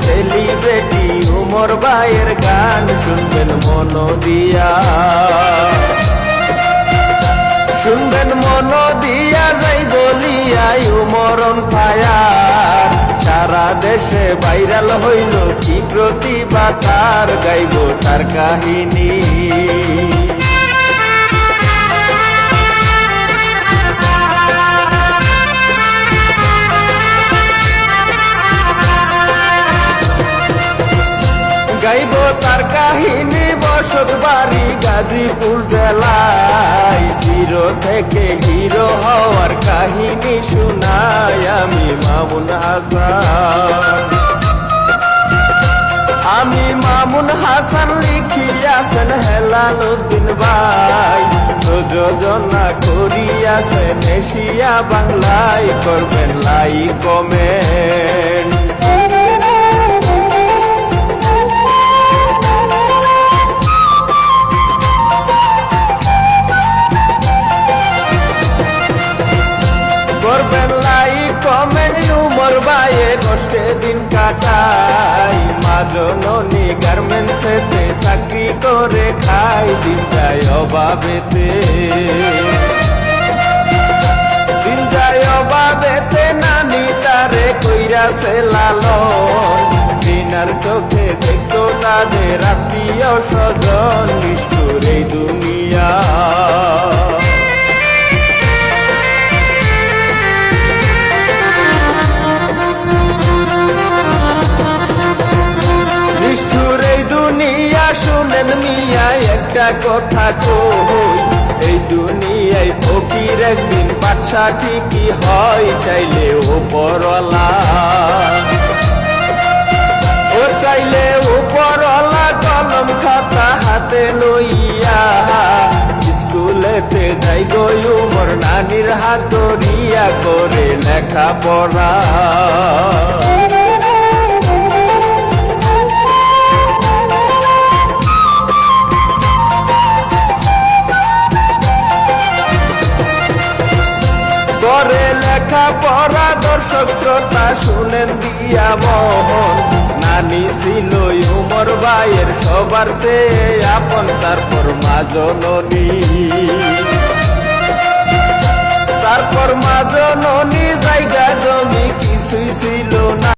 Celebrity Umar ভাইয়ের গান শুনবেন মন দিয়া, শুনবেন মন দিয়া যাই বলিয়া উমরন ফায়ার। সারা দেশে ভাইরাল হইল কি প্রতিভা তার, গাইব তার কাহিনী। গাইব তার কাহিনী, বসত বাড়ি গাজীপুর জেলায়। জিরো থেকে হিরো হওয়ার কাহিনী শুনাই আমি মামুন হাসান। আমি মামুন হাসান লিখিয়াছেন হেলাল উদ্দিন ভাই, প্রযোজনা করিয়াছেন এশিয়া বাংলায়। করবেন লাইক কমেন্ট। করবেন লাইক কমেন্ট। উমর ভাইয়ে কষ্টে দিন কাটাই, মা জননী গার্মেন্টসেতে চাকরি করে খাই। দিন যায় অভাবেতে, দিন যায় অভাবেতে, নানি তারে কইরাছে লালন। দিনার চোখে দেখতো তাদের আত্মীয় স্বজন, নিষ্ঠুর এই দুনিয়া। নিষ্ঠুর এই দুনিয়া, শুনেন মিয়া একটা কথা কই। এই দুনিয়ায় ফকির একদিন বাদশা ঠিকই হয়, চাইলে উপরওয়ালা, ও চাইলে উপরওয়ালা। কলম খাতা হাতে লইয়া স্কুলেতে যাই গো উমর, নানির হাত ধরিয়া করে লেখাপড়া। করে লেখাপড়া, দর্শক শ্রোতা শুনেন দিয়া মন। নানি ছিল উমর ভাইয়ের সবার চেয়ে আপন, তারপর মা জননী, তারপর মা জননী। জায়গা জমি কিছুই ছিল না।